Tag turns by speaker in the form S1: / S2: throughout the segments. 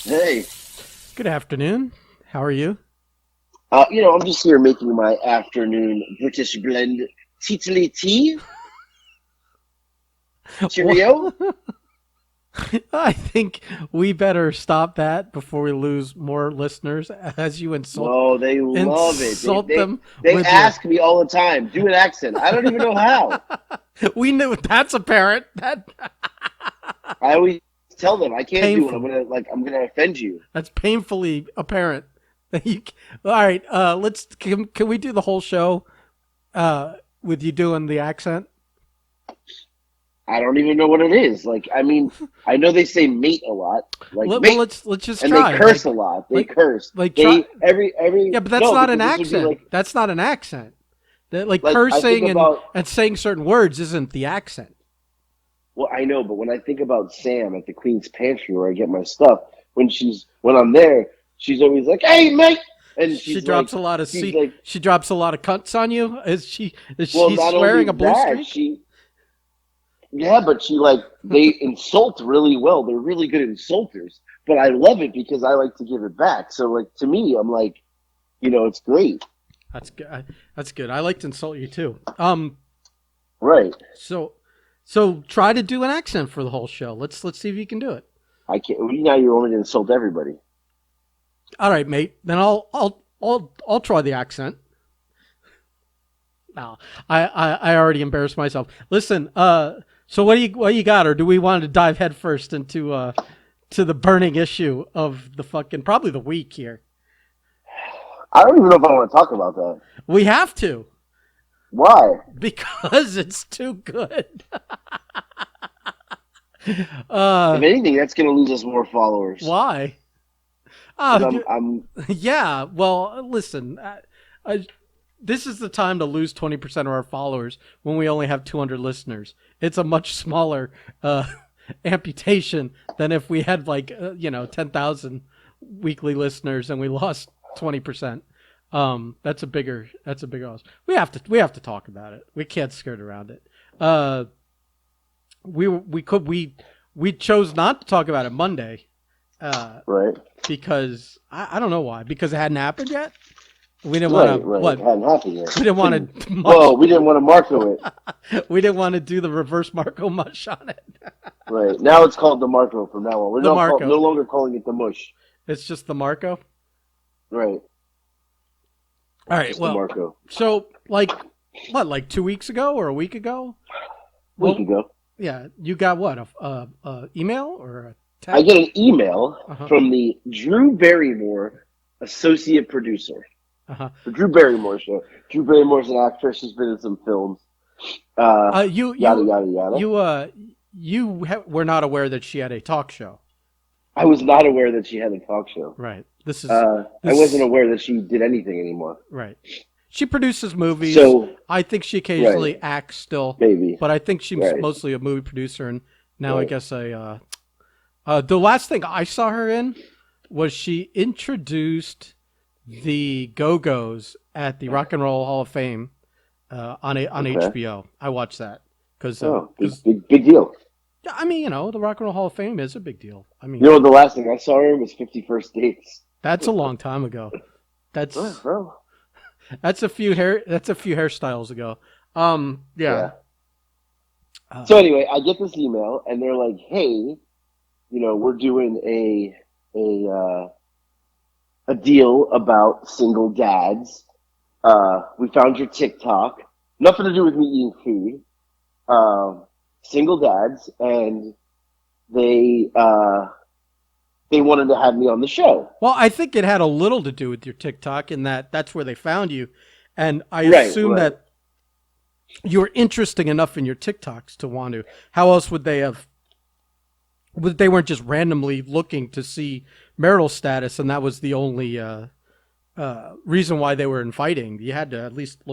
S1: Hey,
S2: Good afternoon. How are you?
S1: I'm just here making my afternoon British blend Titli tea,
S2: Well,
S1: cheerio.
S2: I think we better stop that before we lose more listeners as you
S1: No, they love it. They
S2: insult
S1: they
S2: them
S1: they
S2: with your.
S1: ask me all the time, do an accent. I don't even know how.
S2: We knew that's apparent. That
S1: I always tell them I can't do it.
S2: painful.
S1: I'm gonna offend you.
S2: That's painfully apparent. That you, all right, let's. Can we do the whole show with you doing the accent?
S1: I don't even know what it is. I know they say mate a lot, like
S2: Well,
S1: mate,
S2: let's just
S1: and they
S2: try.
S1: curse a lot. They
S2: Like,
S1: curse.
S2: try.
S1: They every
S2: Yeah, but that's
S1: no,
S2: not an
S1: because this would be
S2: accent. That's not an accent. That like
S1: like I think
S2: cursing
S1: about.
S2: and saying certain words isn't the accent.
S1: Well, I know, but when I think about Sam at the Queen's Pantry where I get my stuff, when I'm there, she's always like, "Hey, mate," and
S2: She drops a lot of
S1: she's like,
S2: she drops a lot of cunts on you. Is
S1: well,
S2: she
S1: not
S2: swearing
S1: only
S2: a blue
S1: that,
S2: streak?
S1: yeah, but they insult really well. They're really good insulters, but I love it because I like to give it back. So, like to me, I'm like, it's great,
S2: That's good. That's good. I like to insult you too.
S1: right?
S2: So so try to do an accent for the whole show. Let's see if you can do it.
S1: I can't. Now you want me to insult everybody.
S2: All right, mate. Then I'll try the accent. No, I already embarrassed myself. Listen, so what do you got, or do we want to dive headfirst into to the burning issue of the fucking probably the week here?
S1: I don't even know if I want to talk about that.
S2: We have to
S1: Why?
S2: because it's too good.
S1: If
S2: uh,
S1: anything, that's going to lose us more followers
S2: why?
S1: because
S2: Uh,
S1: I'm
S2: yeah. Well, listen. This is the time to lose 20% of our followers when we only have 200 listeners. It's a much smaller amputation than if we had 10,000 weekly listeners and we lost 20%. That's a bigger loss. We have to talk about it. We can't skirt around it. Uh, we chose not to talk about it Monday
S1: right.
S2: because I don't know why, because it hadn't happened yet. We didn't want
S1: Right,
S2: to
S1: right. It
S2: what
S1: hadn't happened yet.
S2: we didn't want to mush.
S1: Well, we didn't want to Marco it.
S2: We didn't want to do the reverse Marco mush on it.
S1: Right. Now it's called the Marco from now on. We're
S2: The
S1: no
S2: Marco.
S1: longer calling it the mush.
S2: It's just the Marco.
S1: Right.
S2: All right.
S1: Just the
S2: Well,
S1: Marco.
S2: so like 2 weeks ago or a week ago?
S1: Week
S2: Well,
S1: ago.
S2: yeah. You got what a email or a
S1: I
S2: text?
S1: get an email
S2: Uh huh.
S1: from the Drew Barrymore associate producer.
S2: Uh huh.
S1: The Drew Barrymore show. Drew Barrymore's an actress. She's been in some films.
S2: You
S1: Yada,
S2: you
S1: yada, yada.
S2: you were not aware that she had a talk show,
S1: I was not aware that she had a talk show.
S2: right? This is
S1: I wasn't
S2: this
S1: aware that she did anything anymore.
S2: right. She produces movies.
S1: So,
S2: I think she
S1: right.
S2: occasionally acts still,
S1: Maybe.
S2: but I think she's
S1: Right.
S2: mostly a movie producer. And now I
S1: Right.
S2: guess the last thing I saw her in was she introduced the Go Go's at the Rock and Roll Hall of Fame on
S1: Okay.
S2: HBO. I watched that because
S1: Oh, big deal.
S2: I mean the Rock and Roll Hall of Fame is a big deal. I
S1: You
S2: mean
S1: know, the last thing I saw her was 51st Dates.
S2: that's a long time ago.
S1: Oh,
S2: That's
S1: bro.
S2: that's a few hairstyles ago. Yeah.
S1: Yeah.
S2: Uh,
S1: So anyway, I get this email and they're like, "Hey, we're doing a deal about single dads. We found your TikTok. Nothing to do with me eating food. Single dads, and they uh, they wanted to have me on the show.
S2: Well, I think it had a little to do with your TikTok in that that's where they found you. And I
S1: Right,
S2: assume
S1: right.
S2: that you were interesting enough in your TikToks to want to. How else would they have? They weren't just randomly looking to see marital status, and that was the only reason why they were inviting. You had to at least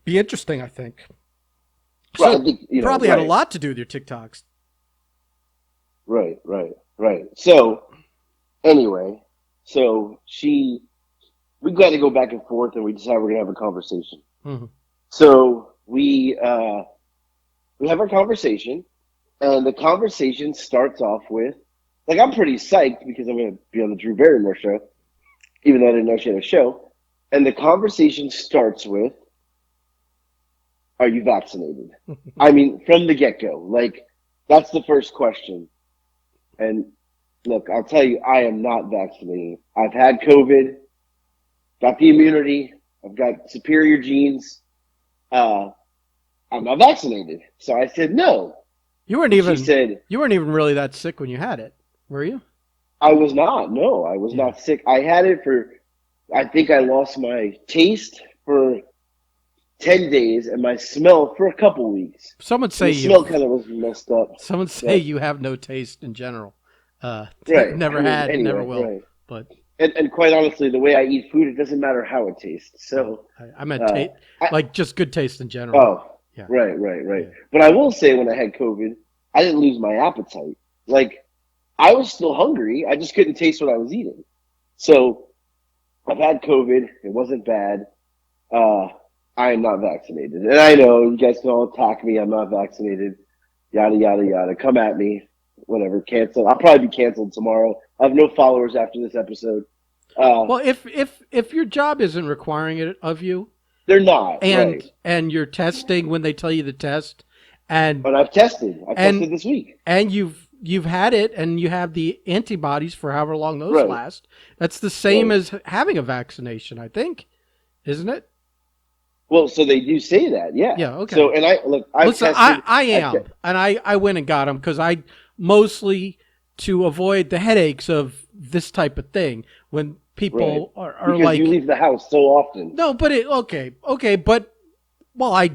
S2: be interesting, I think.
S1: Right, I
S2: So
S1: think
S2: probably had a
S1: right,
S2: lot to do with your TikToks.
S1: right. So anyway, so we got to go back and forth, and we decided we're gonna have a conversation.
S2: Hmm.
S1: So we have our conversation, and the conversation starts off with, like I'm pretty psyched because I'm going to be on the Drew Barrymore show, even though I didn't know she had a show. And the conversation starts with, "Are you vaccinated?" I mean, from the get go, like that's the first question. And look, I'll tell you, I am not vaccinated. I've had COVID, got the immunity, I've got superior genes. Uh, I'm not vaccinated. So I said no.
S2: You weren't
S1: And she
S2: even
S1: said,
S2: you weren't even really that sick when you had it, were you?
S1: I was not. No, I was
S2: Yeah.
S1: not sick. I had it for, I think I lost my taste for 10 days and my smell for a couple weeks.
S2: Some would
S1: And
S2: say
S1: the smell
S2: you've
S1: kind of was messed up.
S2: some would say
S1: But,
S2: you have no taste in general.
S1: right. I
S2: Never
S1: mean,
S2: had, never
S1: anyway,
S2: will.
S1: right.
S2: But
S1: And quite honestly, the way I eat food, it doesn't matter how it tastes.
S2: oh,
S1: So,
S2: I meant
S1: uh, I,
S2: like just good taste in general.
S1: oh,
S2: Yeah,
S1: right.
S2: yeah.
S1: But I will say when I had COVID, I didn't lose my appetite. Like, I was still hungry. I just couldn't taste what I was eating. So I've had COVID. It wasn't bad. Uh, I am not vaccinated. And I know you guys can all attack me. I'm not vaccinated. Yada, yada, yada. Come at me. Whatever. Cancel. I'll probably be canceled tomorrow. I have no followers after this episode.
S2: Well, if your job isn't requiring it of you,
S1: They're not. Right.
S2: and you're testing when they tell you to test, and
S1: But I've tested. I
S2: and
S1: tested this week.
S2: and you've had it and you have the antibodies for however long those
S1: Right.
S2: last. That's the same
S1: Right.
S2: as having a vaccination, I think, isn't it?
S1: Well, so they do say that. Yeah.
S2: Yeah. Okay.
S1: So, and I, look, I've
S2: Listen,
S1: tested.
S2: I
S1: I've
S2: am, and I went and got them because I mostly to avoid the headaches of this type of thing when people are
S1: because
S2: like,
S1: you leave the house so often.
S2: no, but okay, but well, I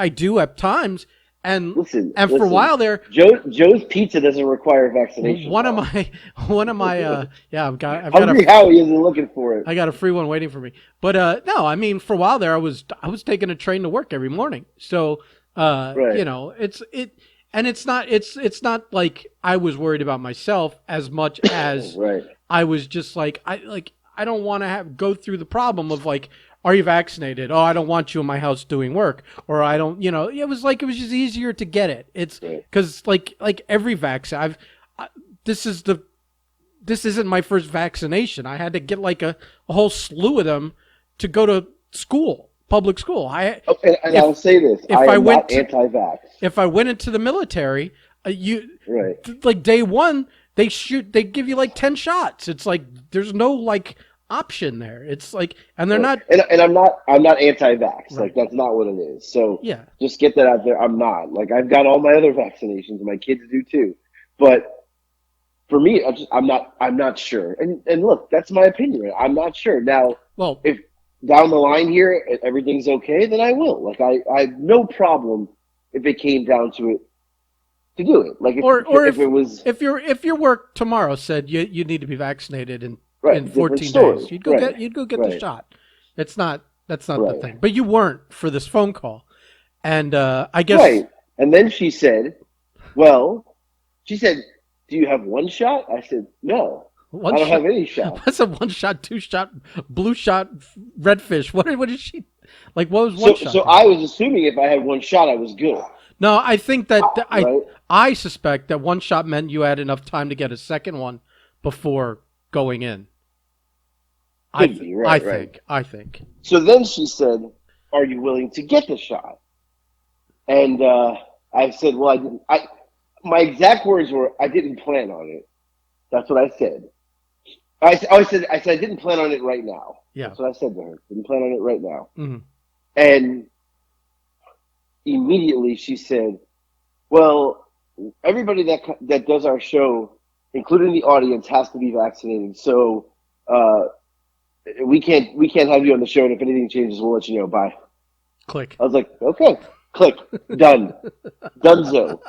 S2: do at times,
S1: Listen,
S2: and for a while there,
S1: Joe's Pizza doesn't require vaccination.
S2: one of
S1: Paul.
S2: my one of my yeah, I've got
S1: Hungry Howie isn't looking for it.
S2: I got a free one waiting for me. But no, I mean for a while there I was taking a train to work every morning. So
S1: Right.
S2: you know, it's not like I was worried about myself as much as
S1: Right.
S2: I was just like I don't want to have go through the problem of like, are you vaccinated? Oh, I don't want you in my house doing work, or I don't, you know. It was just easier to get it. It's
S1: Right.
S2: because like every vaccine, this is the this isn't my first vaccination. I had to get like a whole slew of them to go to school, public school.
S1: And I'll say this:
S2: if
S1: I
S2: I
S1: am
S2: went
S1: not
S2: to-
S1: anti-vax.
S2: if I went into the military,
S1: Right.
S2: like day one, they give you like 10 shots. It's like there's no like option there. It's like, and they're not.
S1: And I'm not anti-vax.
S2: Right.
S1: Like that's not what it is. So
S2: Yeah.
S1: just get that out there. I'm not. Like I've got all my other vaccinations. My kids do too. But for me, I'm not sure. And look, that's my opinion. I'm not sure. Now,
S2: Well,
S1: if down the line here everything's okay, then I will. Like I have no problem if it came down to it to do it. Like if it was
S2: if your work tomorrow said you need to be vaccinated in
S1: right,
S2: 14
S1: story.
S2: days, you'd go
S1: Right.
S2: get the
S1: Right.
S2: shot. That's not the
S1: Right.
S2: thing. But you weren't for this phone call, and I guess
S1: Right. And then she said, do you have one shot? I said, no,
S2: one
S1: I don't
S2: shot.
S1: have any shot.
S2: What's a one shot, two shot, blue shot, red fish? What is she like? What was one shot?
S1: So I was assuming if I had one shot, I was good.
S2: No, I think that
S1: Right.
S2: I suspect that one shot meant you had enough time to get a second one before going in.
S1: Could be, right,
S2: I think.
S1: So then she said, are you willing to get the shot? And I said, well, I didn't. My exact words were, I didn't plan on it. That's what I said. I said I didn't plan on it right now.
S2: Yeah.
S1: That's what I said to her. Didn't plan on it right now.
S2: Mm-hmm.
S1: And immediately she said, well, everybody that does our show, including the audience, has to be vaccinated. So we can't have you on the show, and if anything changes, we'll let you know. Bye.
S2: Click.
S1: I was like, okay, click, done, donezo.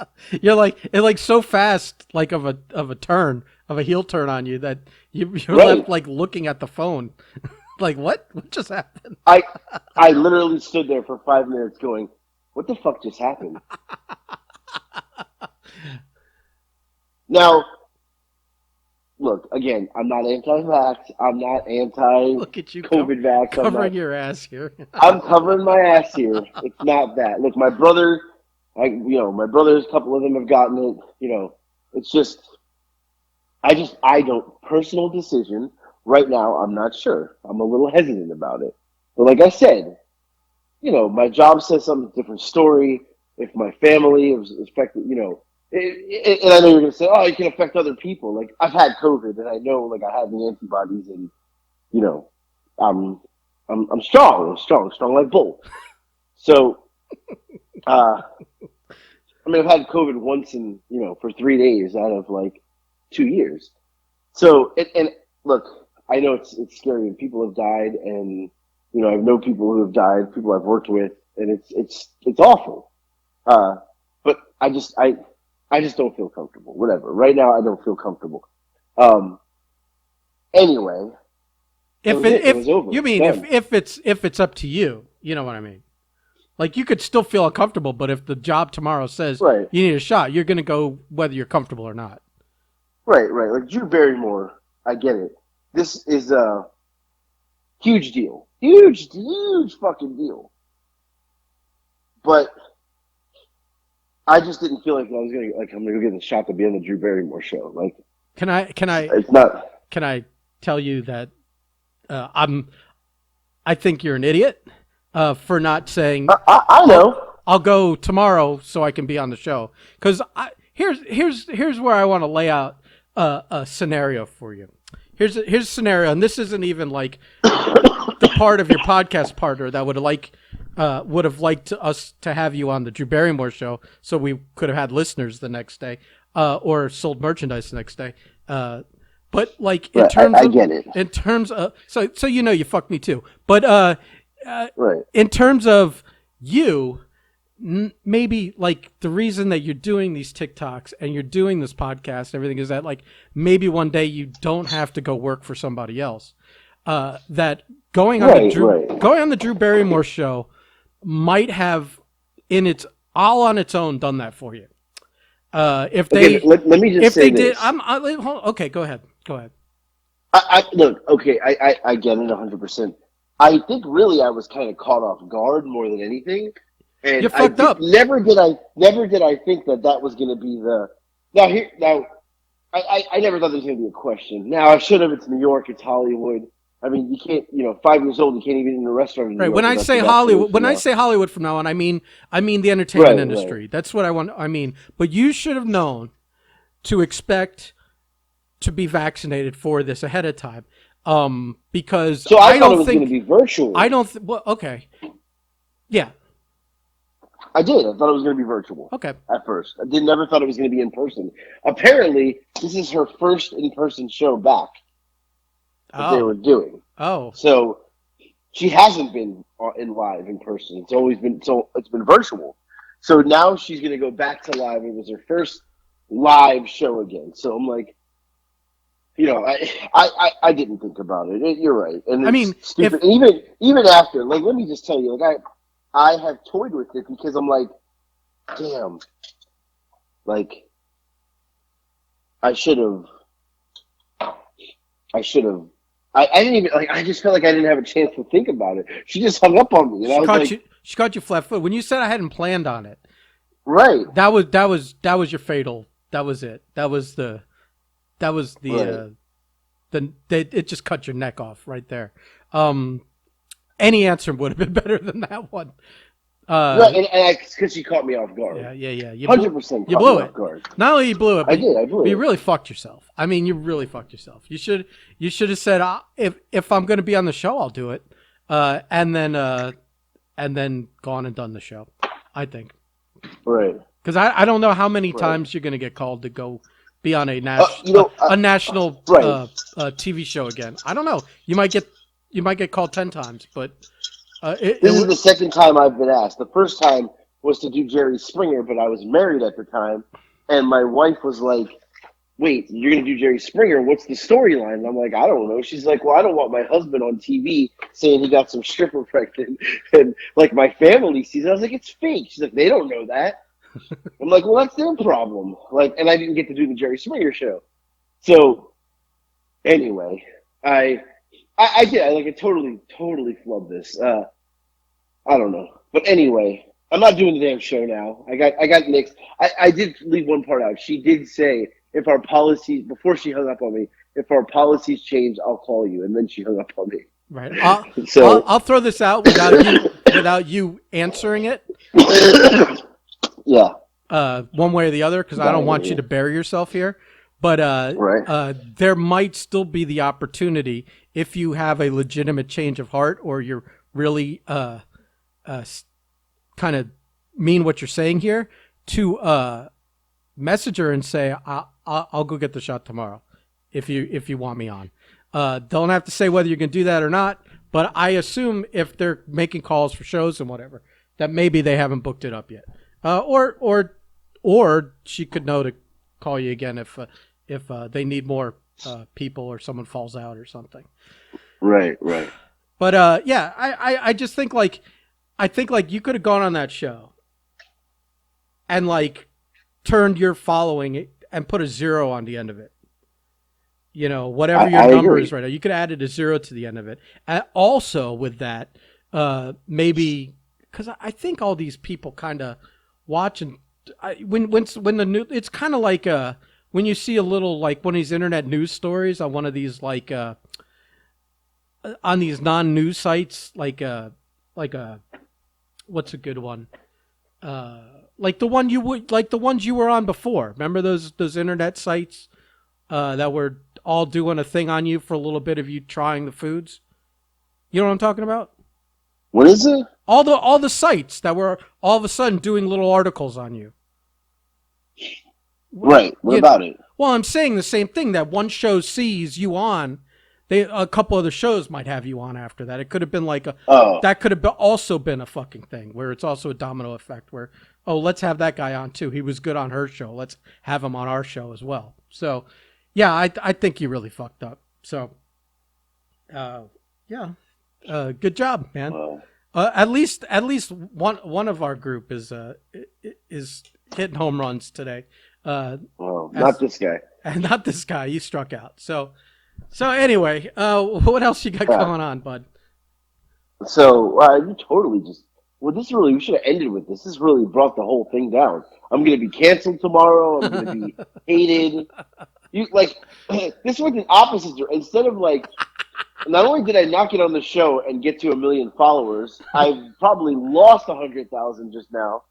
S2: You're like so fast, like of a turn, of a heel turn on you that you're
S1: Right.
S2: left like looking at the phone, like what just happened?
S1: I literally stood there for 5 minutes going, what the fuck just happened? Now, look, again, I'm not anti-vax. I'm not
S2: Look at you
S1: anti-COVID vax.
S2: covering your ass here.
S1: I'm covering my ass here. It's not that. Look, my brothers, a couple of them have gotten it. You know, it's just, I don't, personal decision right now, I'm not sure. I'm a little hesitant about it. But like I said, my job says something different story. If my family is affected, and I know you're going to say, oh, it can affect other people. Like, I've had COVID and I know, like, I have the antibodies and, you know, I'm, I'm strong. I'm strong like bull. So, uh, I mean, I've had COVID once for 3 days out of like 2 years. So, and look, I know it's scary, and people have died, and I know people who have died, people I've worked with, and it's awful. Uh, but I just don't feel comfortable. Whatever. Right now, I don't feel comfortable. Um. Anyway, that
S2: If
S1: was
S2: it
S1: it. It
S2: if
S1: was over.
S2: you
S1: It's
S2: mean
S1: done.
S2: if it's up to you, you know what I mean. Like you could still feel uncomfortable, but if the job tomorrow says
S1: Right.
S2: you need a shot, you're going to go whether you're comfortable or not.
S1: Right. Right. Like Drew Barrymore. I get it. This is a huge deal. Huge fucking deal. But I just didn't feel like I was gonna I'm gonna go get the shot to be on the Drew Barrymore show. Like
S2: Can I can I
S1: it's not.
S2: can I tell you that I think you're an idiot for not saying
S1: I
S2: I'll
S1: know.
S2: I'll go tomorrow so I can be on the show. Because here's where I want to lay out a scenario for you. Here's a scenario, and this isn't even like the part of your podcast partner that would have liked us to have you on the Drew Barrymore show, so we could have had listeners the next day, or sold merchandise the next day. But like
S1: Right. I get it.
S2: in terms of so you fucked me too. But
S1: Right.
S2: in terms of you, maybe like the reason that you're doing these TikToks and you're doing this podcast and everything is that like maybe one day you don't have to go work for somebody else. That
S1: Right. Right.
S2: going on the Drew Barrymore show might have in its all on its own done that for you. If
S1: Okay.
S2: they
S1: Let me just
S2: if
S1: say
S2: they did,
S1: this.
S2: okay. Go ahead. Go ahead.
S1: Look. Okay. I get it 100%. I think really I was kind of caught off guard more than anything,
S2: You
S1: and
S2: fucked up.
S1: never did I think that that was going to be the now. I never thought there was going to be a question. Now I should have. It's New York. It's Hollywood. I mean, you can't. 5 years old, you can't even eat in a restaurant in New
S2: Right.
S1: York
S2: When I
S1: without
S2: say
S1: your
S2: Hollywood,
S1: vaccination
S2: when I
S1: now.
S2: say Hollywood from now on, I mean the entertainment
S1: Right. Right.
S2: industry. That's what I want. I mean, but you should have known to expect to be vaccinated for this ahead of time. Because
S1: So I
S2: I
S1: thought it
S2: don't
S1: was going to
S2: think
S1: be virtual.
S2: I don't. Well, okay. Yeah.
S1: I did. I thought it was going to be virtual
S2: Okay.
S1: at first. I did never thought it was going to be in person. Apparently, this is her first in-person show back that they
S2: Oh.
S1: were doing.
S2: Oh.
S1: So she hasn't been in live in person. It's been virtual. So now she's going to go back to live. It was her first live show again. So I'm like, I didn't think about it. You're right, and
S2: I
S1: it's
S2: mean,
S1: stupid.
S2: if
S1: And even after, like, let me just tell you, like, I have toyed with it because I'm like, damn, like, I should have, I should have. I didn't even like. I just felt like I didn't have a chance to think about it. She just hung up on me, and I was like,
S2: she caught you flat foot when you said I hadn't planned on it.
S1: right,
S2: That was your fatal. That was it. That was
S1: right,
S2: it just cut your neck off right there. Any answer would have been better than that one.
S1: right, and because she caught me off guard,
S2: Yeah.
S1: 100%
S2: You
S1: caught me
S2: blew it.
S1: off guard.
S2: Not only you blew it,
S1: I
S2: but
S1: did, I
S2: you
S1: blew it.
S2: really fucked yourself. I mean, you really fucked yourself. You should have said, if I'm going to be on the show, I'll do it, and then gone and done the show. I think
S1: Right.
S2: because I don't know how many
S1: Right.
S2: times you're going to get called to go be on a national
S1: right.
S2: TV show again. I don't know. You might get called 10 times, but
S1: This is the second time I've been asked. The first time was to do Jerry Springer, but I was married at the time, and my wife was like, "Wait, you're gonna do Jerry Springer? What's the storyline?" And I'm like, "I don't know." She's like, "Well, I don't want my husband on TV saying he got some stripper pregnant, and like my family sees it." I was like, "It's fake." She's like, "They don't know that." I'm like, "Well, that's their problem." Like, and I didn't get to do the Jerry Springer show. So anyway, I did. I totally flubbed this. I don't know, but anyway, I'm not doing the damn show now. I got nixed. I did leave one part out. She did say if our policies, before she hung up on me, if our policies change, I'll call you. And then she hung up on me.
S2: Right. I'll, I'll
S1: So,
S2: I'll throw this out without you answering it.
S1: yeah,
S2: One way or the other, because I don't want you to bury yourself here. But
S1: right.
S2: there might still be the opportunity if you have a legitimate change of heart, or you're really kind of mean what you're saying here, to message her and say, I'll go get the shot tomorrow if you want me on. Don't have to say whether you can do that or not, but I assume if they're making calls for shows and whatever, that maybe they haven't booked it up yet. Or she could know to call you again if they need more people, or someone falls out or something.
S1: Right, right.
S2: But yeah, I just think like you could have gone on that show and like turned your following and put a 0 on the end of it. You know, whatever your number is right now, you could add a 0 to the end of it. And also with that, maybe because I think all these people kind of watch, and when the new, it's kind of like when you see a little like one of these internet news stories on one of these like on these non-news sites, like what's a good one? Like the one the ones you were on before. Remember those internet sites that were all doing a thing on you for a little bit of you trying the foods? You know what I'm talking about?
S1: What is it?
S2: All the sites that were all of a sudden doing little articles on you.
S1: Right. What about it?
S2: Well, I'm saying the same thing, that one show sees you on. A couple other shows might have you on after that. It could have been like that could have also been a fucking thing where it's also a domino effect where, oh, let's have that guy on too. He was good on her show. Let's have him on our show as well. So, yeah, I think you really fucked up. So, yeah, good job, man. At least one of our group is hitting home runs today.
S1: Not this guy.
S2: And not this guy. You struck out. So anyway, what else you got going on, bud?
S1: So you totally just. Well, we should have ended with this. This really brought the whole thing down. I'm going to be canceled tomorrow. I'm going to be hated. You like this went the opposite. Instead of like, not only did I not get on the show and get to 1 million followers, I've probably lost 100,000 just now.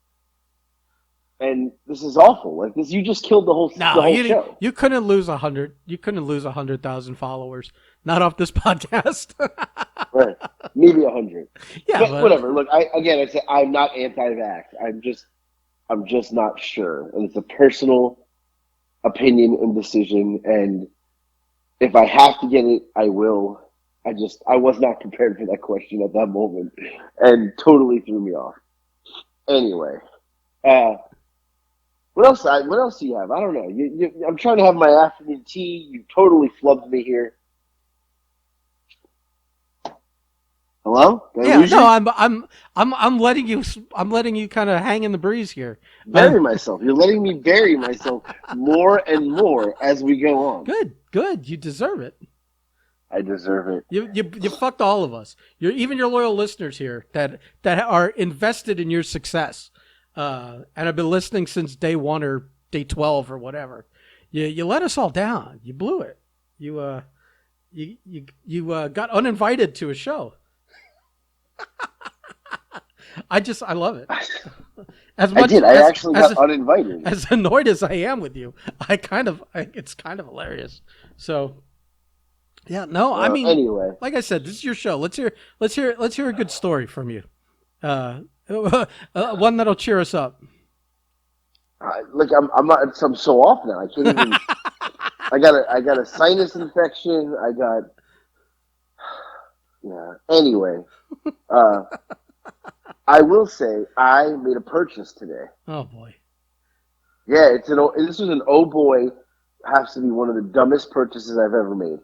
S1: And this is awful. Like this, you just killed the whole show.
S2: You couldn't lose 100. You couldn't lose 100,000 followers. Not off this podcast.
S1: Right, maybe 100.
S2: Yeah,
S1: but whatever. Look, I say I'm not anti-vax. I'm just not sure, and it's a personal opinion and decision. And if I have to get it, I will. I was not prepared for that question at that moment, and totally threw me off. Anyway. What else do you have? I don't know. I'm trying to have my afternoon tea. You totally flubbed me here. Hello?
S2: Yeah, no, I'm letting you kind of hang in the breeze here.
S1: Bury myself. You're letting me bury myself more and more as we go on.
S2: Good. You deserve it.
S1: I deserve it.
S2: You fucked all of us. Even your loyal listeners here that are invested in your success. And I've been listening since day 1 or day 12 or whatever. You let us all down. You blew it. You got uninvited to a show. I love it.
S1: I actually got uninvited.
S2: As annoyed as I am with you, it's kind of hilarious. So, yeah, no, I mean, anyway, like I said, this is your show. Let's hear a good story from you. One that'll cheer us up.
S1: Look, I'm so off now. I can't even. I got a sinus infection. Yeah. Anyway, I will say I made a purchase today.
S2: Oh boy.
S1: Yeah, this was an oh boy, has to be one of the dumbest purchases I've ever made.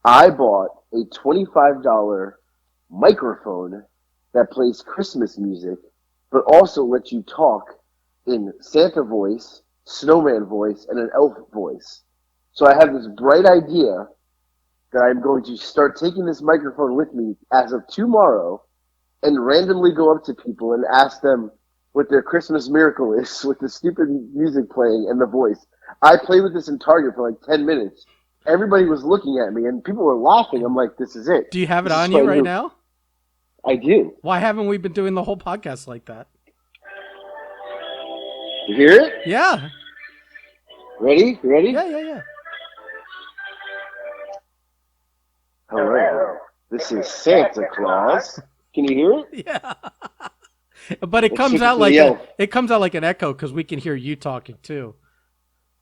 S1: I bought a $25 microphone that plays Christmas music, but also lets you talk in Santa voice, snowman voice, and an elf voice. So I have this bright idea that I'm going to start taking this microphone with me as of tomorrow and randomly go up to people and ask them what their Christmas miracle is with the stupid music playing and the voice. I played with this in Target for like 10 minutes. Everybody was looking at me and people were laughing. I'm like, this is it.
S2: Do you have it
S1: This is
S2: on you
S1: what I
S2: right
S1: do.
S2: now?
S1: I do.
S2: Why haven't we been doing the whole podcast like that?
S1: You hear it?
S2: Yeah.
S1: Ready? You ready?
S2: Yeah.
S1: Hello. This is Santa Claus. Can you hear it?
S2: Yeah. But it
S1: Let's
S2: comes
S1: switch it
S2: out
S1: to
S2: like
S1: the elf.
S2: it comes out like an echo because we can hear you talking too.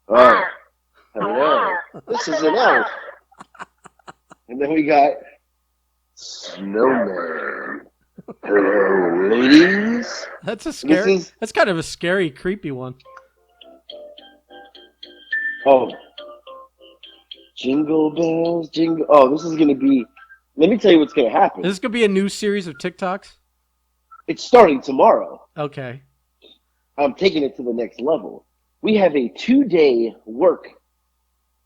S1: Oh. Hello. This is an elf. And then we got Snowman. Hello, ladies.
S2: That's a scary.
S1: This is
S2: That's kind of a scary, creepy one.
S1: oh. Jingle bells, jingle. Oh, this is gonna be. Let me tell you what's gonna happen.
S2: Is this gonna be a new series of TikToks?
S1: It's starting tomorrow.
S2: Okay.
S1: I'm taking it to the next level. We have a 2-day work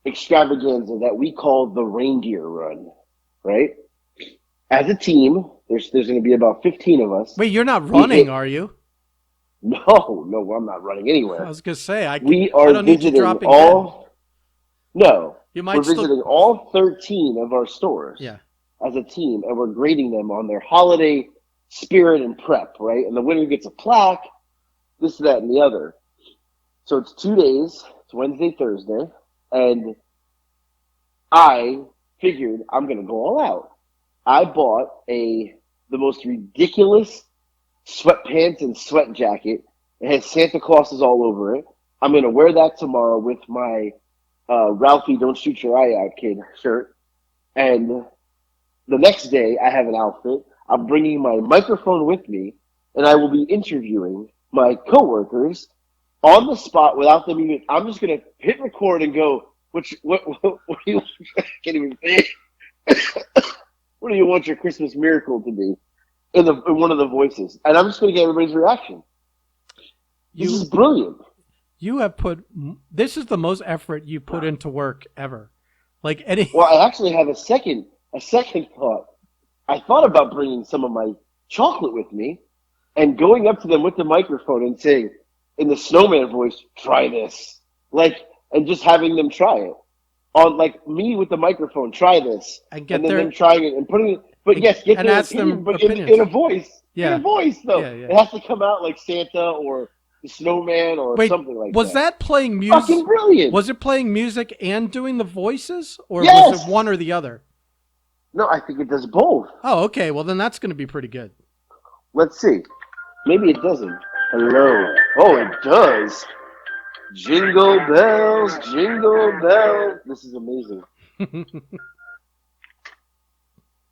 S1: extravaganza that we call the reindeer run, right? As a team, there's going to be about 15 of us.
S2: Wait, you're not running, are you?
S1: No, I'm not running
S2: I
S1: anywhere.
S2: was gonna say I
S1: are
S2: don't need you
S1: visiting
S2: dropping
S1: all. No,
S2: You
S1: we're
S2: might still.
S1: visiting all 13 of our stores
S2: Yeah.
S1: as a team, and we're grading them on their holiday spirit and prep, right? And the winner gets a plaque, this, that, and the other. So it's 2 days. It's Wednesday, Thursday, and I figured I'm going to go all out. I bought the most ridiculous sweatpants and sweat jacket. It has Santa Clauses all over it. I'm going to wear that tomorrow with my Ralphie Don't Shoot Your Eye Out Kid shirt. And the next day, I have an outfit. I'm bringing my microphone with me, and I will be interviewing my coworkers on the spot without them even. I'm just going to hit record and go, what do you, I can't even say it. What do you want your Christmas miracle to be? In one of the voices. And I'm just going to get everybody's reaction. This is brilliant.
S2: You have put. This is the most effort you put into work ever. Like any.
S1: Well, I actually have a second thought. I thought about bringing some of my chocolate with me and going up to them with the microphone and saying, in the snowman voice, try this. And just having them try it. On, me with the microphone, try this.
S2: And get
S1: then
S2: their.
S1: them trying it and putting it. But yes, get
S2: and
S1: their
S2: ask them
S1: opinion, but
S2: opinions.
S1: in a voice.
S2: Yeah.
S1: In a voice, though.
S2: Yeah.
S1: It has to come out like Santa or the snowman or
S2: Wait,
S1: something like
S2: was
S1: that.
S2: that playing music?
S1: Fucking brilliant.
S2: Was it playing music and doing the voices, or
S1: Yes!
S2: was it one or the other?
S1: No, I think it does both.
S2: Oh, okay. Well, then that's going to be pretty good.
S1: Let's see. Maybe it doesn't. Hello. Oh, it does. Jingle bells, jingle bells. This is amazing.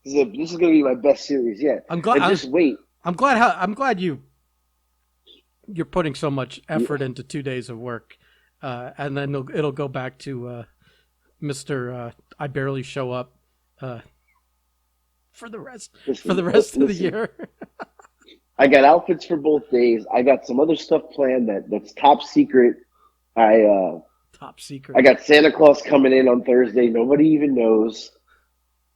S1: This is going to be my best series yet.
S2: I'm glad.
S1: And just wait.
S2: I'm glad you're putting so much effort into 2 days of work, and then it'll go back to Mr. I barely show up for the rest of the year.
S1: I got outfits for both days. I got some other stuff planned that's top secret.
S2: Top secret.
S1: I got Santa Claus coming in on Thursday. Nobody even knows.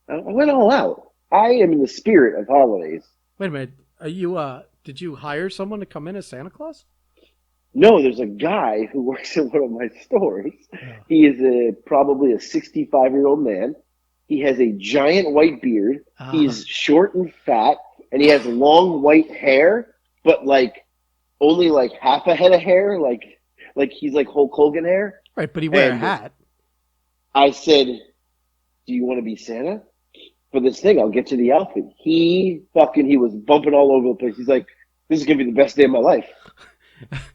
S1: I went all out. I am in the spirit of holidays.
S2: Wait a minute. Are you? Did you hire someone to come in as Santa Claus?
S1: No, there's a guy who works at one of my stores.
S2: Yeah.
S1: He is probably a 65-year-old man. He has a giant white beard. He's short and fat, and he has long white hair, but only half a head of hair, like he's like Hulk Hogan hair.
S2: Right, but he wear a hat.
S1: I said, "Do you want to be Santa for this thing? I'll get you the outfit." He was bumping all over the place. He's like, "This is gonna be the best day of my life."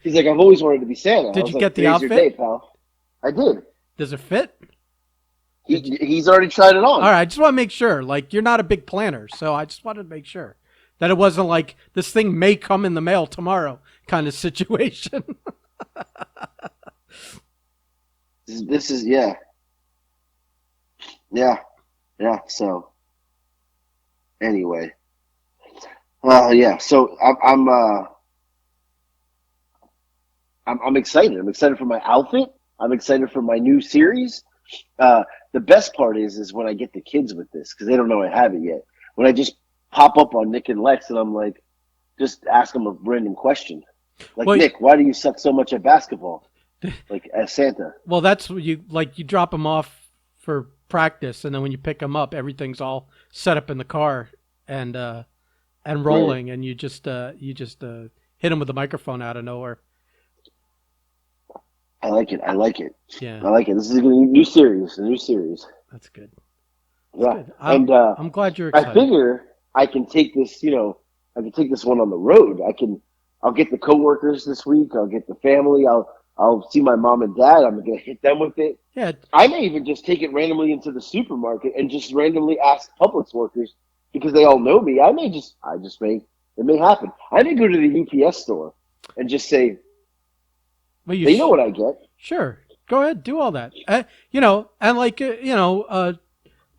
S1: He's like, "I've always wanted to be Santa."
S2: Did you get the
S1: "Today's
S2: outfit?
S1: Your day, pal." I did.
S2: Does it fit?
S1: He's already tried it on.
S2: All right, I just want to make sure. You're not a big planner, so I just wanted to make sure that it wasn't like this thing may come in the mail tomorrow kind of situation.
S1: This is yeah. So anyway, yeah. So I'm excited. I'm excited for my outfit. I'm excited for my new series. The best part is when I get the kids with this because they don't know I have it yet. When I just pop up on Nick and Lex and I'm just ask them a random question. Nick, why do you suck so much at basketball? like as Santa.
S2: Well, that's what you drop them off for practice, and then when you pick them up, everything's all set up in the car and
S1: Right.
S2: rolling, and you just hit them with the microphone out of nowhere.
S1: I like it. I like it.
S2: Yeah,
S1: I like it. This is a new series. A new series.
S2: that's good. That's
S1: Yeah.
S2: good. I'm
S1: And
S2: I'm glad you're
S1: I
S2: excited.
S1: figure I can take this. I can take this one on the road. I'll get the coworkers this week. I'll get the family. I'll see my mom and dad. I'm gonna hit them with it.
S2: Yeah,
S1: I may even just take it randomly into the supermarket and just randomly ask Publix workers because they all know me. It may happen. I may go to the UPS store and just say,
S2: well,
S1: they know what I get.
S2: sure. Go ahead, do all that. And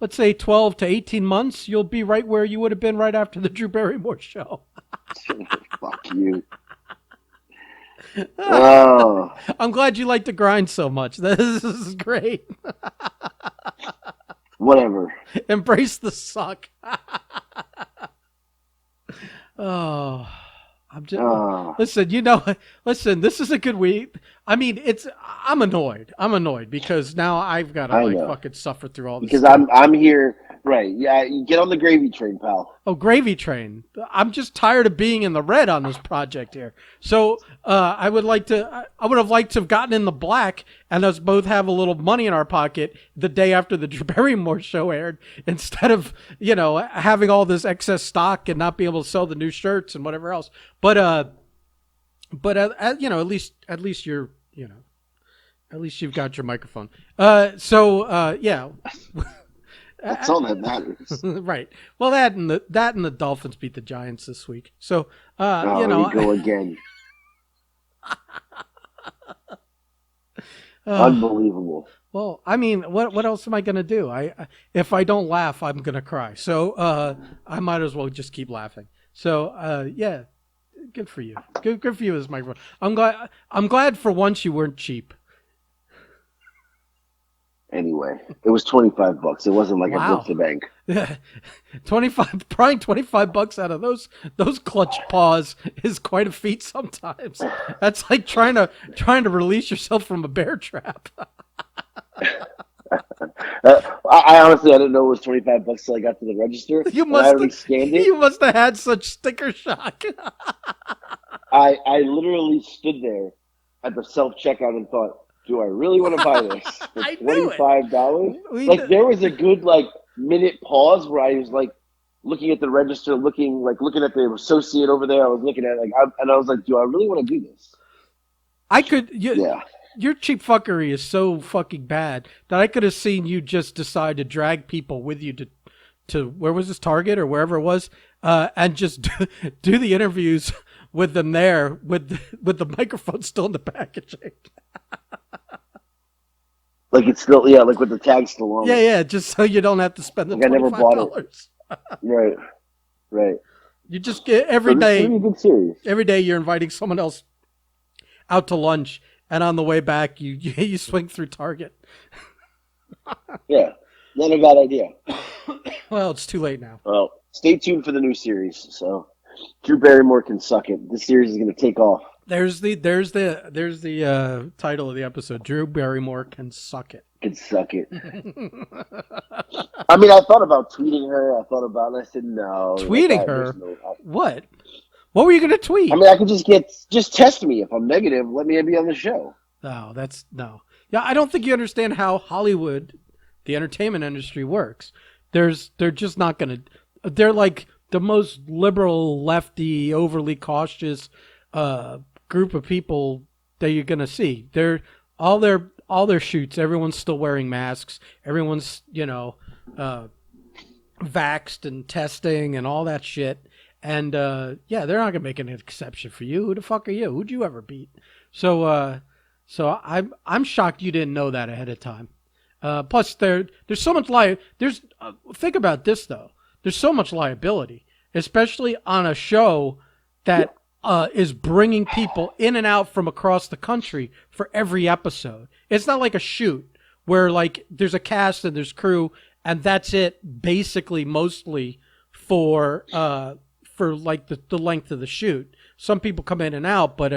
S2: let's say 12 to 18 months, you'll be right where you would have been right after the Drew Barrymore show.
S1: Fuck you. Oh,
S2: I'm glad you like to grind so much. This is great.
S1: whatever.
S2: Embrace the suck. Oh, I'm just
S1: Oh,
S2: listen. Listen. This is a good week. I mean, I'm annoyed. I'm annoyed because now I've got to
S1: I
S2: like
S1: know.
S2: fucking suffer through all this
S1: Because
S2: stuff.
S1: I'm here. Right. Yeah, you get on the gravy train, pal.
S2: Oh, gravy train. I'm just tired of being in the red on this project here. So I would like to. I would have liked to have gotten in the black and us both have a little money in our pocket the day after the Drew Barrymore show aired, instead of having all this excess stock and not be able to sell the new shirts and whatever else. But at least you're at least you've got your microphone. Yeah.
S1: That's all that matters.
S2: Right. Well, that and the Dolphins beat the Giants this week. So,
S1: Oh, here we go again. Unbelievable.
S2: well, I mean, what else am I gonna do? If I don't laugh, I'm gonna cry. So, I might as well just keep laughing. So, yeah, good for you. Good for you as microphone. I'm glad for once you weren't cheap.
S1: Anyway, it was $25. It wasn't like I broke
S2: Wow.
S1: the bank.
S2: 25 bucks out of those clutch paws is quite a feat sometimes. That's like trying to release yourself from a bear trap.
S1: I honestly I didn't know it was $25 till I got to the register,
S2: You
S1: and I
S2: must
S1: already scanned it.
S2: you must have had such sticker shock.
S1: I literally stood there at the self checkout and thought, do I really want to buy this for
S2: I knew it.
S1: $25?
S2: We
S1: Like there was a good like minute pause where I was like looking at the register, looking at the associate over there. I was looking at and I was like, do I really want to do this?
S2: I could
S1: Yeah.
S2: your cheap fuckery is so fucking bad that I could have seen you just decide to drag people with you to where was this, Target or wherever it was, and just do the interviews with them there with the microphone still in the packaging.
S1: Like it's still like with the tag still on
S2: Yeah,
S1: it.
S2: yeah, just so you don't have to spend the
S1: Like I
S2: twenty
S1: never
S2: five
S1: bought it.
S2: dollars.
S1: Right. Right.
S2: You just get
S1: So this is gonna be a good series.
S2: every day you're inviting someone else out to lunch, and on the way back you swing through Target.
S1: Yeah. Not a bad idea.
S2: Well, it's too late now.
S1: Well, stay tuned for the new series. So Drew Barrymore can suck it. This series is gonna take off.
S2: There's the title of the episode. Drew Barrymore can suck it.
S1: Can suck it. I mean, I thought about tweeting her. And I said no.
S2: Tweeting her? What? What were you gonna tweet?
S1: I mean, I could just test me. If I'm negative, let me be on the show.
S2: No, that's no. Yeah, I don't think you understand how Hollywood, the entertainment industry works. They're just not gonna. They're like the most liberal, lefty, overly cautious group of people that you're gonna see. They're all their shoots. Everyone's still wearing masks. Everyone's vaxxed and testing and all that shit. And yeah, they're not gonna make an exception for you. Who the fuck are you? Who'd you ever beat? So I'm shocked you didn't know that ahead of time. Plus, there's so much think about this though. There's so much liability, especially on a show that is bringing people in and out from across the country for every episode. It's not like a shoot where like there's a cast and there's crew and that's it, basically, mostly for like the length of the shoot. Some people come in and out, but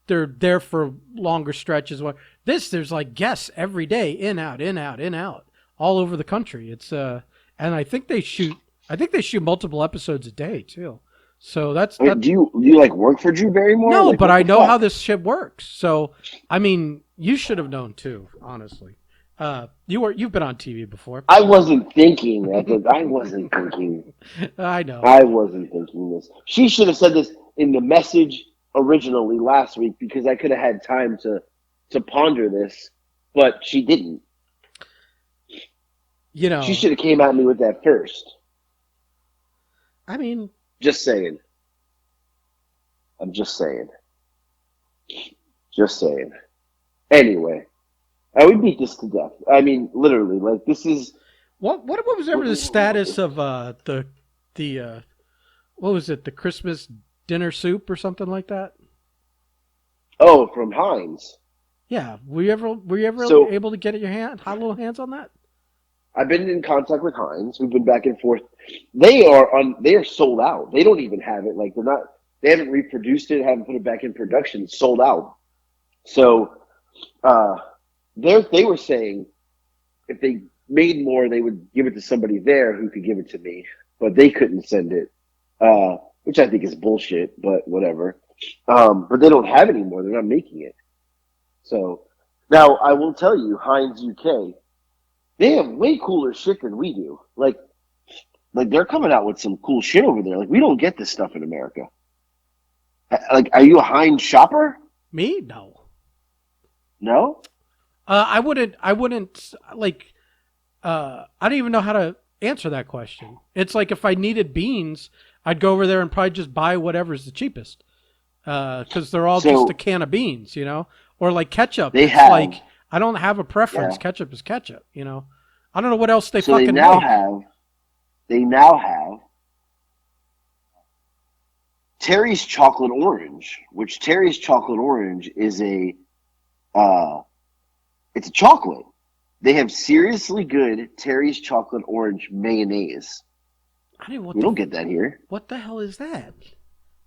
S2: they're there for longer stretches. There's like guests every day, in out, in out, in out, all over the country. It's and I think they shoot multiple episodes a day too. So that's
S1: Do you like work for Drew Barrymore?
S2: no,
S1: Like,
S2: but
S1: what
S2: I
S1: the
S2: know
S1: fuck?
S2: how this shit works. So I mean, you should have known too. Honestly, you've been on TV before.
S1: I wasn't thinking. I wasn't thinking.
S2: I know.
S1: I wasn't thinking this. She should have said this in the message originally last week because I could have had time to ponder this, but she didn't.
S2: You
S1: She
S2: know,
S1: should have came at me with that first.
S2: I mean,
S1: Just saying. I'm just saying. Just saying. Anyway, I would beat this to death. I mean, literally, like this is.
S2: what was ever the status of the what was it, the Christmas dinner soup or something like that?
S1: Oh, from Heinz.
S2: Yeah, were you ever
S1: So
S2: able to get your hot little hands on that?
S1: I've been in contact with Heinz. We've been back and forth. They are sold out. They don't even have it. Like they're not. They haven't reproduced it. Haven't put it back in production. It's sold out. So uh, they were saying if they made more, they would give it to somebody there who could give it to me, but they couldn't send it, which I think is bullshit. But whatever. But they don't have any more. They're not making it. So now I will tell you, Heinz UK. They have way cooler shit than we do. Like they're coming out with some cool shit over there. Like we don't get this stuff in America. Like, are you a Heinz shopper?
S2: Me? No.
S1: No.
S2: I wouldn't like. I don't even know how to answer that question. It's like if I needed beans, I'd go over there and probably just buy whatever's the cheapest. Because they're all just
S1: So
S2: a can of beans, you know, or like ketchup.
S1: they
S2: It's
S1: have,
S2: like I don't have a preference.
S1: yeah.
S2: Ketchup is ketchup, you know. I don't know what else they
S1: So they
S2: fucking
S1: now
S2: make.
S1: have, they now have Terry's chocolate orange, which Terry's chocolate orange is uh, it's a chocolate. They have seriously good Terry's chocolate orange mayonnaise.
S2: I mean,
S1: We don't get that here.
S2: what the hell is that?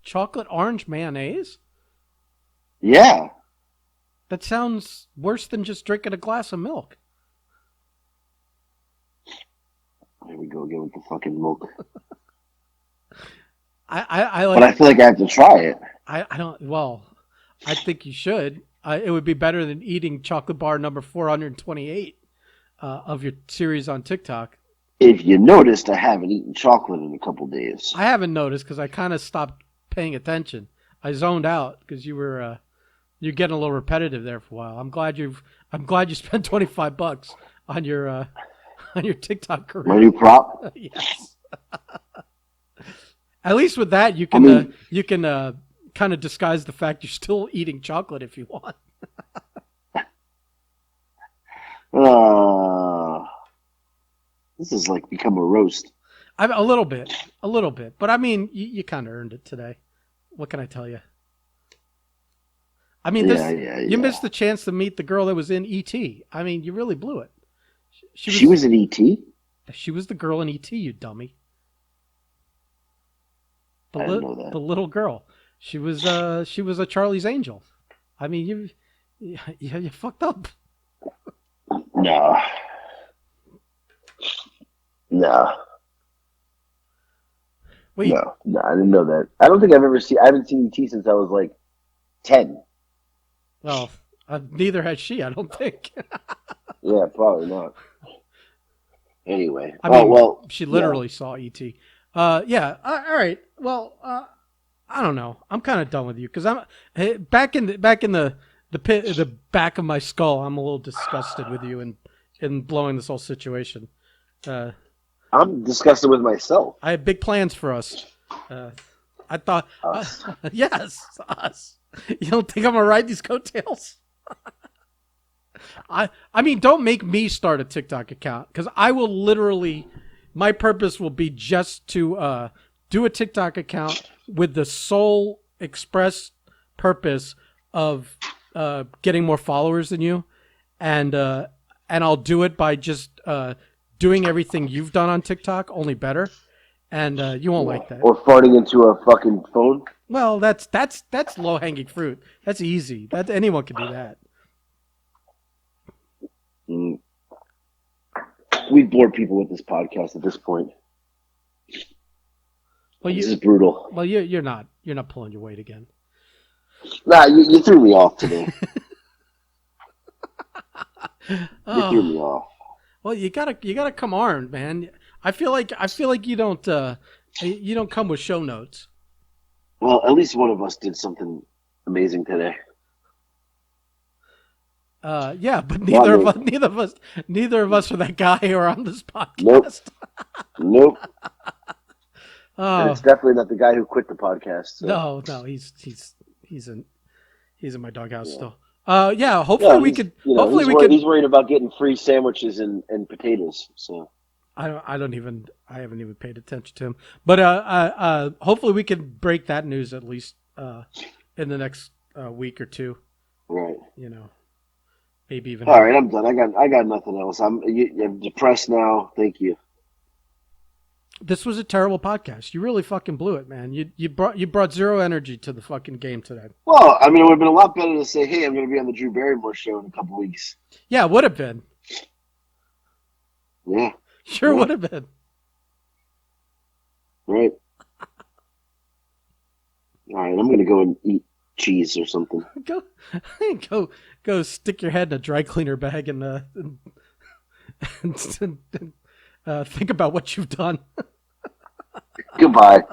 S2: Chocolate orange mayonnaise?
S1: Yeah.
S2: That sounds worse than just drinking a glass of milk.
S1: There we go again with the fucking milk.
S2: I
S1: But I
S2: like
S1: feel like I have to try it.
S2: I don't well, I think you should. It would be better than eating chocolate bar number 428 of your series on TikTok.
S1: If you noticed, I haven't eaten chocolate in a couple days.
S2: I haven't noticed because I kind of stopped paying attention. I zoned out because you're getting a little repetitive there for a while. I'm glad you spent $25 on your on your TikTok
S1: My
S2: career.
S1: new prop.
S2: Yes. At least with that,
S1: I mean,
S2: you can kind of disguise the fact you're still eating chocolate if you want.
S1: uh, this is like become a roast.
S2: I'm a little bit, but I mean, you kind of earned it today. What can I tell you? I mean,
S1: Yeah,
S2: this
S1: yeah,
S2: you
S1: yeah.
S2: missed the chance to meet the girl that was in E.T. I mean, you really blew it. She
S1: She
S2: was
S1: was an ET?
S2: she was the girl in E.T. You dummy.
S1: I didn't know that.
S2: The little girl. She was a Charlie's Angel. I mean, you fucked up.
S1: No. No.
S2: Wait,
S1: No, I didn't know that. I don't think I haven't seen ET since I was like 10.
S2: well, neither has she. I don't think.
S1: Yeah, probably not. Anyway.
S2: I
S1: Oh,
S2: mean,
S1: well,
S2: she
S1: yeah.
S2: literally saw E.T. Yeah. All right. Well, I don't know. I'm kind of done with you because back in the back of my skull. I'm a little disgusted with you and blowing this whole situation. Uh,
S1: I'm disgusted with myself.
S2: I had big plans for us. I thought,
S1: Us.
S2: yes, us. You don't think I'm gonna ride these coattails? I mean, don't make me start a TikTok account because I will literally. My purpose will be just to do a TikTok account with the sole express purpose of getting more followers than you, and I'll do it by just doing everything you've done on TikTok, only better. and you won't like that.
S1: Or farting into a fucking phone.
S2: Well, that's low hanging fruit. That's easy. That anyone can do that.
S1: Mm. We bore people with this podcast at this point.
S2: Well,
S1: this is brutal.
S2: Well, you're not pulling your weight again.
S1: Nah, you threw me off today. You threw me off.
S2: Well, you gotta come armed, man. I feel like you don't come with show notes.
S1: Well, at least one of us did something amazing today.
S2: Yeah, but neither of us are that guy who are on this podcast.
S1: Nope. And it's definitely not the guy who quit the podcast. So.
S2: No, he's in my doghouse still. Yeah, hopefully we could. Hopefully we could.
S1: He's worried about getting free sandwiches and potatoes. So
S2: I haven't even paid attention to him. But hopefully we can break that news at least in the next week or two.
S1: Right.
S2: Maybe even.
S1: All right, I'm done. I got nothing else. I'm depressed now. Thank you.
S2: This was a terrible podcast. You really fucking blew it, man. You brought zero energy to the fucking game today.
S1: Well, I mean, it would have been a lot better to say, "Hey, I'm going to be on the Drew Barrymore show in a couple weeks."
S2: Yeah, it would have been.
S1: Yeah.
S2: Sure would have been.
S1: Right. All right, I'm going to go and eat cheese or something.
S2: Go stick your head in a dry cleaner bag and think about what you've done.
S1: Goodbye.